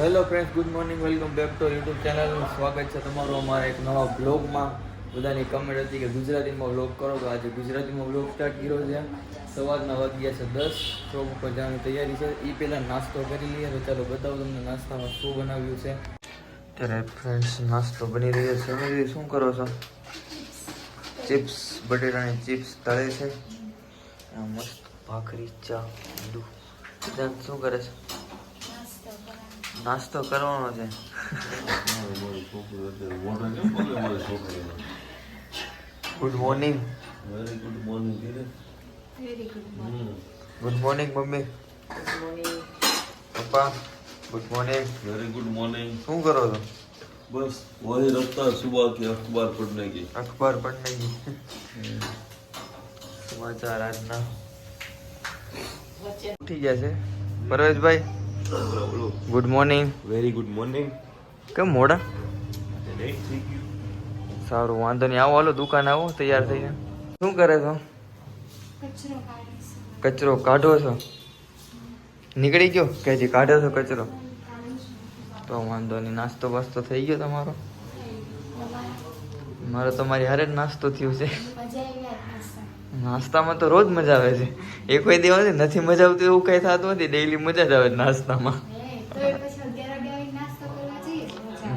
Hello friends, good morning, welcome back to YouTube channel. સ્વાગત છે તમારું અમારા એક નવા બ્લોગમાં. બધાની કમેન્ટ હતી કે ગુજરાતીમાં બ્લોગ કરો, તો આજે ગુજરાતીમાં બ્લોગ સ્ટાર્ટ કર્યો છે. સવારના વાગ્યા છે 10, શોપ ઉપર જવાની તૈયારી છે. એ પહેલાં નાસ્તો કરી લઈએ, તો ચાલો બતાવું તમને નાસ્તામાં શું બનાવ્યું છે. ત્યારે ફ્રેન્ડ્સ નાસ્તો બની રહ્યો છે. તમે શું કરો છો? ચિપ્સ, બટેટાની ચિપ્સ તળે છે. મસ્ત ભાખરી, ચા, દૂધ. શું કરે છે? નાસ્તો કરવાનો છે. Good morning. Very good morning. Good morning mummy. પપ્પા good morning. Very good morning. શું કરો છો? बस वही रफ्तार सुबह की अखबार पढ़ने की. અખબાર પढ़ने की. સમાચાર આજના ઉઠી ગયા છે Pareshbhai. Good morning. Very good morning. કેમ મોડા? नहीं ठीक. સારું, વાંધો નહીં. આવો, હાલો દુકાન આવો તૈયાર થઈને. શું કરે છો? કચરો કાઢો છો? નીકળી ગયો કે હજી કાઢો છો કચરો? તો વાંધો નહીં. નાસ્તો બાસ્તો થઈ ગયો તમારો? મારો તમારી હારે જ નાસ્તો થયો છે. નાસ્તામાં તો રોજ મજા આવે છે. એ કોઈ દિવસ નથી મજા આવતી એવું કઈ થતું નથી. ડેઈલી મજા જ આવે નાસ્તામાં.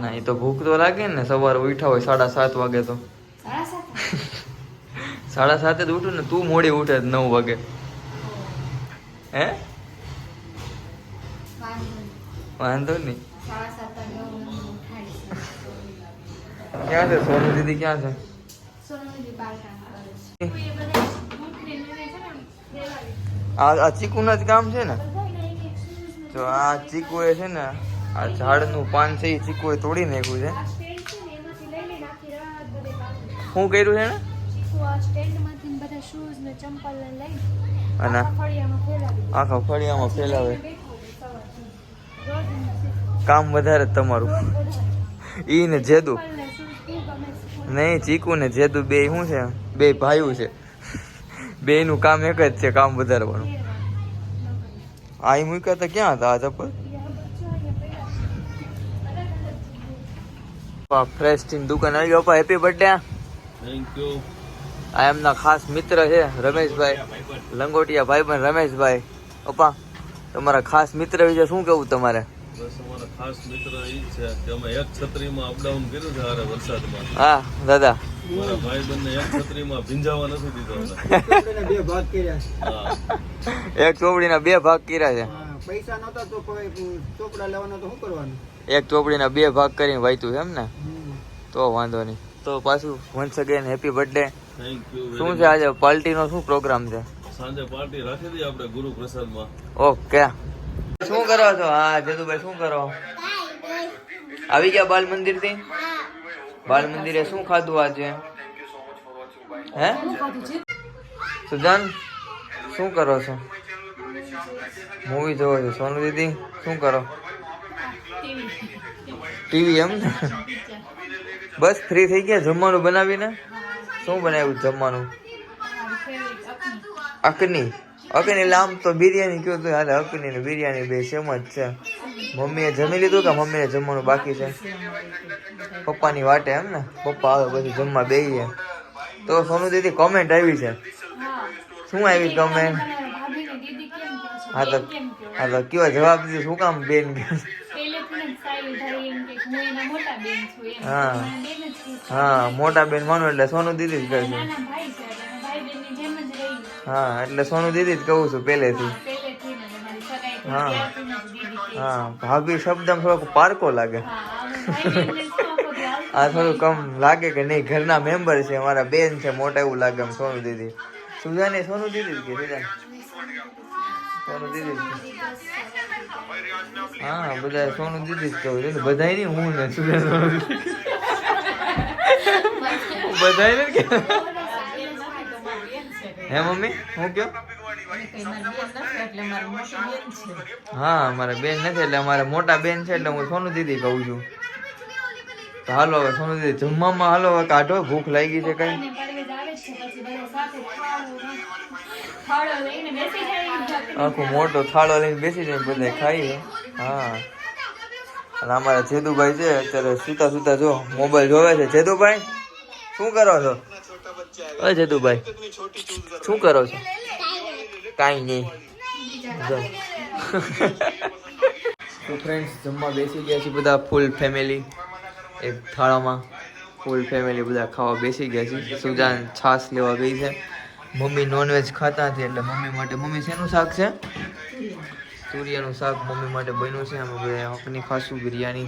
ના, એ તો ભૂખ તો લાગે ને. સવારે ઉઠ્યા હોય 7:30 વાગે તો 7:30 જ ઉઠું ને. તું મોડી ઉઠે 9 વાગે. હે વાંધો નહીં. ક્યાં છે સોનુ દીદી? ક્યાં છે? આ ચીકુ ના જ કામ છે ને? જો આ ચીકુ એ છે ને, આ ઝાડનું પાન છે એ ચીકુ એ તોડી નાખ્યું છે. શું કર્યું છે ને? અને આખા ફળિયામાં ફેલાવે. કામ વધારે જ તમારું. ઈ ને જેદુ નહીં, ચીકુ ને જેદુ બે શું છે? બે ભાઈઓ છે. બે નું કામ એક જ છે, કામ વધારવાનું. આ મૂક્યા તો ક્યાં હતા આ ચપ્પલ? ફ્રેશ થઈને દુકાન આવી ગયો. Happy birthday. Thank you. આ એમના ખાસ મિત્ર છે રમેશભાઈ, લંગોટિયા ભાઈબંધ રમેશભાઈ. પપ્પા, તમારા ખાસ મિત્ર વિશે શું કેવું તમારે? બસ અમારા ખાસ મિત્ર એ છે કે અમે એક છત્રીમાં અપડાઉન કર્યું છે હારે વરસાદમાં. હા દાદા, મારા ભાઈબંધને એક છત્રીમાં ભીંજાવા નથી દીધો. બે ભાગ કર્યા. હા. એક ચોપડીના 2 ભાગ કર્યા છે. પૈસા નતા તો ચોપડા લેવાનો તો શું કરવાનું? એક ચોપડીના 2 ભાગ કરીને વાંચ્યું છે એમ ને? તો વાંધો નહીં. તો પાછું once again happy birthday. Thank you. શું છે આજે પાર્ટીનો શું પ્રોગ્રામ છે? સાંજે પાર્ટી રાખી દઈએ આપણે ગુરુ પ્રસાદમાં. ઓકે. શું કરો છો? હા જદુભાઈ, શું કરો? આવી ગયા બાલ મંદિર થી? બાલ મંદિરે શું ખાધું આજે? હે સુજાન, શું કરો છો? મૂવી જોવો છો? સોનુ દીદી શું કરો? ટીવી એમ ને? બસ ફ્રી થઈ ગયા જમવાનું બનાવીને? શું બનાવ્યું જમવાનું? અકની. અકની એટલે આમ તો બિરયાની કયો તો હાલે. અકની ને બિરયાની બે સેમ જ છે. મમ્મીએ જમી લીધું કે મમ્મીને જમવાનું બાકી છે? પપ્પાની વાટે એમ ને? પપ્પા આવે પછી જમવા બેહીએ. તો સોનુ દીદી કોમેન્ટ આવી છે. શું આવી કોમેન્ટ? હા તો કયો જવાબ દીધો? શું કામ બેન કે? હા હા, મોટા બેન માનો એટલે સોનુ દીદી જ કહે છે. હા, એટલે સોનુ દીદી જ કહું છું પહેલેથી. હા હા, ભાભી શબ્દમાં થોડોક પારકો લાગે. આ થોડું કમ લાગે કે નહીં, ઘરના મેમ્બર છે, મારા બેન છે મોટા, એવું લાગે એમ સોનુ દીદી. સુજાને સોનુ દીદી જ કે સુજાન? સોનુ દીદી જ. હા, બધા સોનુ દીદી જ કહું છું. બધાય નહીં, હું ને સુજાન સોનુ દીદી. બધાય ને કે હે મમ્મી હું કયો? હા, મારા બેન નથી એટલે અમારા મોટા બેન છે એટલે હું સોનુ દીદી કહું છું. તો હાલો હવે સોનુ દીદી જમવામાં હાલો હવે કાઢો, ભૂખ લાગી છે કઈ. આખો મોટો થાળો લઈને બેસી જાય બધા ખાઈએ. હા અને અમારા જેદુભાઈ છે અત્યારે સુતા સુતા જો મોબાઈલ જોવે છે. જેદુભાઈ શું કરો છો? અ જેદુભાઈ શું કરો છો? કાંઈ નહીં. તો ફ્રેન્ડ્સ જમવા બેસી ગયા છે બધા ફૂલ ફેમિલી. એક થાળામાં ફૂલ ફેમિલી બધા ખાવા બેસી ગયા છે. સુજાન છાશ લેવા ગઈ છે. મમ્મી નોનવેજ ખાતા હતી એટલે મમ્મી માટે. મમ્મી શેનું શાક છે? તુરિયાનું શાક મમ્મી માટે બન્યું છે. અમે બધા હકની ખાશું બિરયાની.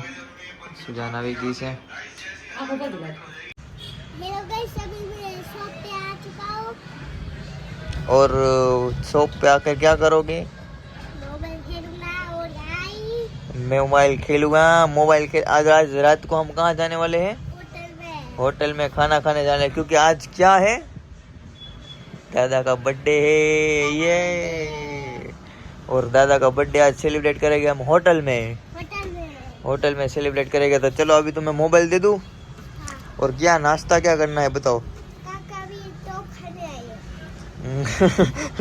સુજાન આવી ગઈ છે. और शॉप पे आकर क्या करोगे? मैं मोबाइल खेलूंगा. मोबाइल खेल आज रात को हम कहाँ जाने वाले हैं? होटल में खाना खाने जाने, क्योंकि आज क्या है? दादा का बर्थडे है ये. और दादा का बर्थडे आज सेलिब्रेट करेंगे हम होटल में. होटल में सेलिब्रेट करेंगे. तो चलो अभी तुम्हें मोबाइल दे दूं. और क्या नाश्ता क्या करना है बताओ?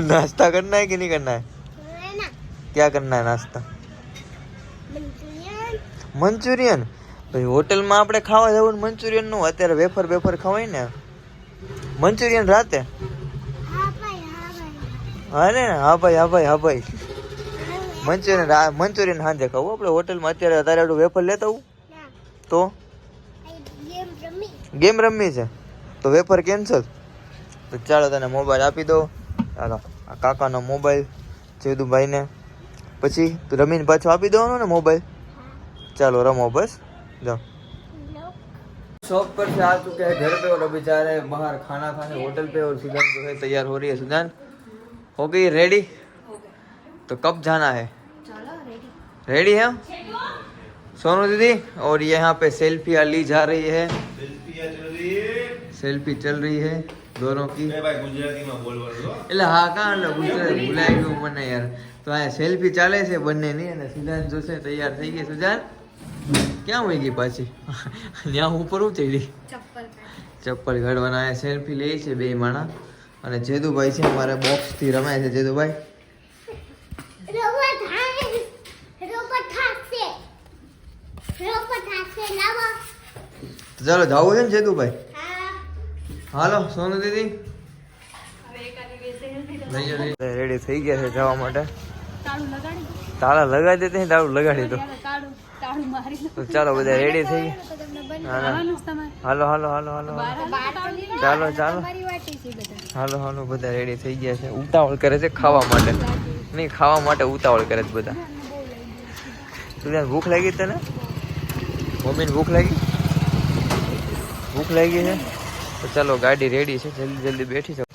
नाश्ता करना है कि नहीं करना है? क्या करना है नाश्ता? મંચુરિયન. ભાઈ હોટલમાં આપણે ખાવા જવું ને મંચુરિયન નું અત્યારે વેફર વેફર ખવાય ને. મંચુરિયન રાતે? હા ને. હા ભાઈ મંચુરિયન સાંજે ખાવું આપણે હોટલમાં. અત્યારે તારે વેફર લેતા આવું તો ગેમ રમવી છે તો વેફર કેન્સલ. તો ચાલો તને મોબાઈલ આપી દો. ચાલો આ કાકાનો મોબાઈલ જેદુભાઈને. પછી તું રમીને પાછો આપી દેવાનો ને મોબાઈલ. चलो रमो बस जाओ. शॉप पर से आ चुके हैं घर पे और अभी जा रहे हैं बाहर खाना खाने होटल पे. और सुजान जो है तैयार हो रही है. सुजान हो गई रेडी? तो कब जाना है? रेडी है सोनू दीदी. और यहाँ पे सेल्फी ली जा रही है. सेल्फी चल रही है दोनों की. એટલે હા કા ગુજરાતી ભૂલાઈ ગયું મને યાર. તો આ સેલ્ફી ચાલે છે બંનેની અને સુજાન જો છે તૈયાર થઈ ગઈ. સુજાન ક્યાં હોઈ ગઈ પાછી? ત્યાં ઉપર ઉતરી ચપ્પલ કાઢવાના. આ સેલ્ફી લે છે બે માણા. અને જેદુભાઈ છે અમારે બોક્સ થી રમે છે. જેદુભાઈ તો ચાલો જાવું છે ને જેદુભાઈ? હાલો સોનુ દીદી રેડી થઈ ગયા છે જવા માટે. તાળા લગાડી દેते हैं. તાળું લગાડી દો. તો ચાલો બધા રેડી થઈ ગયા. હાલો હાલો હાલો હાલો ચાલો ચાલો હાલો હાલો બધા રેડી થઈ ગયા છે. ઉતાવળ કરે છે ખાવા માટે. નહીં ખાવા માટે ઉતાવળ કરે છે બધા. તું ભૂખ લાગી તને? મમ્મીને ભૂખ લાગી? ભૂખ લાગી છે તો ચાલો ગાડી રેડી છે. જલ્દી જલ્દી બેઠી જાઓ.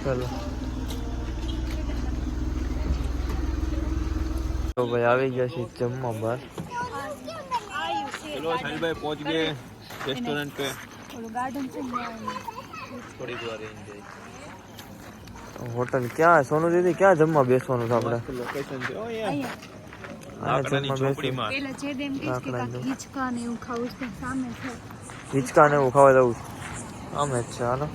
ચાલો તો ભાઈ આવી ગયા છે જમવા બહાર. चलो साहिल भाई पहुंच गए रेस्टोरेंट पे. थोड़ी देर एंजॉय. होटल क्या है सोनू दीदी? क्या जमवा બેસવાનું છે આપણે? लोकेशन છે ઓ યાર. લાકડાની ચોપડીમાં. પેલા જે દેમ કે હિચકા ને એવું ખાવું છે સામે છે. હિચકા ને એવું ખાવા જવું છે આમે જ છે. હાલો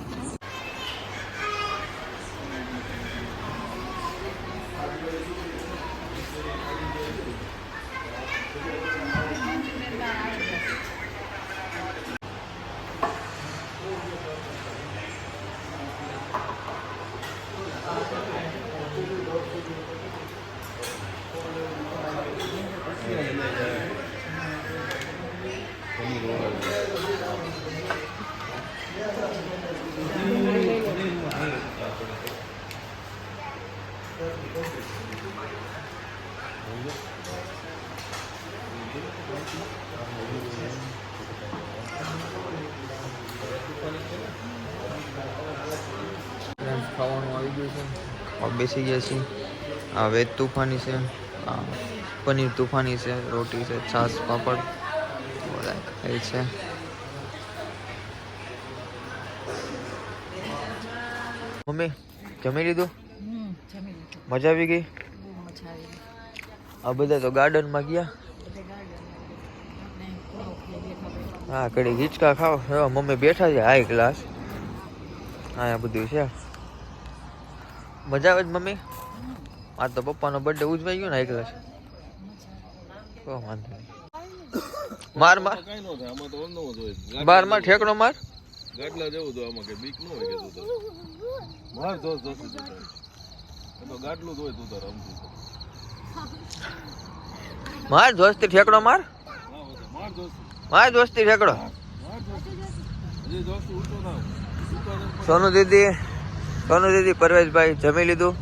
ખાવાનું આવી ગયું છે. બેસી ગયા છીએ. આ વેજ તૂફાની છે, આ પનીર તૂફાની છે, રોટી છે, છાશ પાપડ બધા ખાય છે. મમ્મી જમી લીધું? મજા આવી ગઈ? આ બધા તો ગાર્ડનમાં ગયા. હા કડી હિંચકા ખાવ. મમ્મી બેઠા છે હાઈ ક્લાસ. હા બધું છે. મજા આવે છે મમ્મી? આ તો પપ્પાનો બર્થડે ઉજવાઈ ગયો ને એકલા ઓ વાંધો નહીં માર માર કાંઈ ન થાય આમાં તો ઓલનો જ હોય બાર માં ઠેકડો માર ગાટલા જેવું તો આમાં કઈ બીક ન હોય કે તું તો માર જોશ જોશ તો ગાટલું જ હોય તું તો રમતું માર દોસ્તી ઠેકડો માર માર જોશ માર દોસ્તી ઠેકડો હજી જોશ ઊંચો ના સોનુ દીદી પરવેશભાઈ જમી લીધું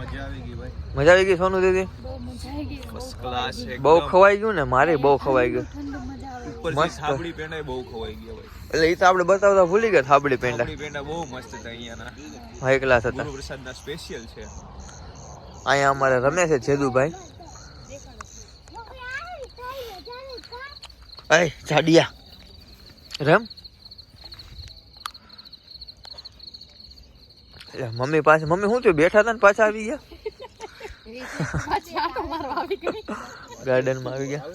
મજા આવી ગઈ ભાઈ મજા આવી ગઈ સોનુ દીદી બહુ મજા આવી ગઈ ફર્સ્ટ ક્લાસ બહુ ખવાઈ ગયું ને મારે બહુ ખવાઈ ગયું ઠંડુ મજા આવે ઉપરથી થાબડી પેંડા બહુ ખવાઈ ગયા ભાઈ એટલે એ તો આપણે બતાવતા ભૂલી ગયા થાબડી પેંડા થાબડી પેંડા બહુ મસ્ત હતા અહીંયાના હાઈ ક્લાસ હતા ગુરુ પ્રસાદના સ્પેશિયલ છે અહીંયા અમારે રમે છે જેદુભાઈ અય જાડિયા રમ એટલે મમ્મી પાસે મમ્મી શું થયું બેઠા હતા ને પાછા આવી ગયા ગાર્ડન માં આવી ગયા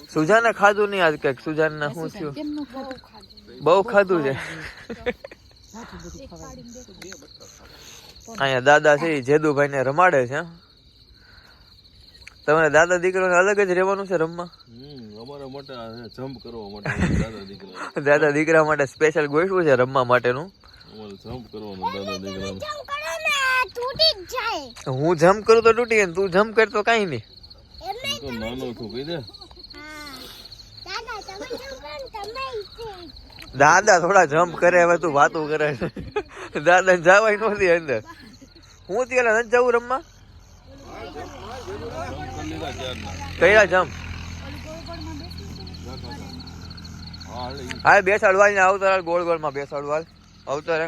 સુજાને ખાધું નહીં આજ કઈક સુજાને શું થયું કેમનું ખાધું બહુ ખાધું છે અહીંયા દાદા છે જેદુભાઈ ને રમાડે છે તમારે દાદા દીકરાને અલગ જ રહેવાનું છે રમવા અમારા મોટા જમ્પ કરવા માટે દાદા દીકરા દાદા દીકરા માટે સ્પેશિયલ ગોઠવું છે રમવા માટેનું અમારે જમ્પ કરવાનું દાદા દીકરા હું જમ્પ કરું તો તૂટી જાય ને તું જમ્પ કરતો કઈ નહીં તો નાનો છું કહી દે દાદા થોડા જમ્પ કરે હવે તું વાતું કરે દાદા જવાય નહોતી અંદર હું ત્યાં નથી જવું રમવા કયા જમ્પ હા બેસાડવા ને આવતા ગોળ ગોળ માં બેસાડવા આવતા રે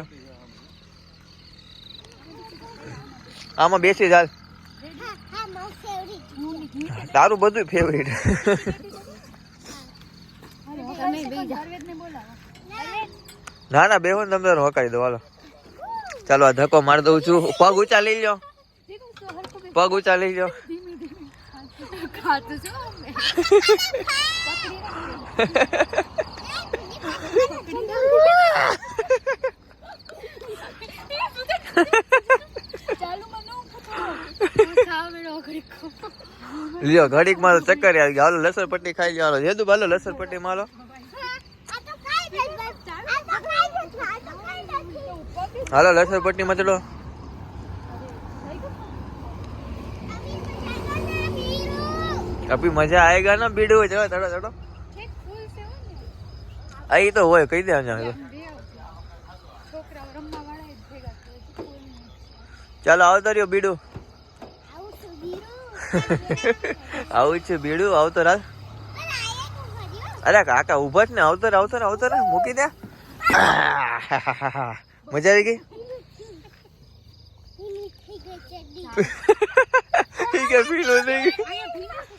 આમાં બેસી જાય તારું બધું ફેવરિટ ના ના બેહો ને તમે હકાઈ દો હાલો ચાલો આ ધક્કો મારી દઉં છું પગ ઊંચા લઈ લો પગ ઊંચા લઈ લો ખાતું છું લ્યો ઘડીક માં ચક્કર આવી ગયા હાલો લસણ પટ્ટી ખાઈ લ્યો હાલો જેદુ હાલો લસણ પટ્ટી માં હાલો લસણ પટ્ટી માં ચલો અભી મજા આएगा ना बीडू चलो चलो चलो आई तो હોય કહી દે અહીંયા ચાલો આવતો રહ્યો બીડુ આવું છે બીડુ આવતો રાત અરે કાકા ઉભા જ ને આવતો રે મૂકી દે મજા આવી ગઈ ઠીક है પીલું થઈ ગઈ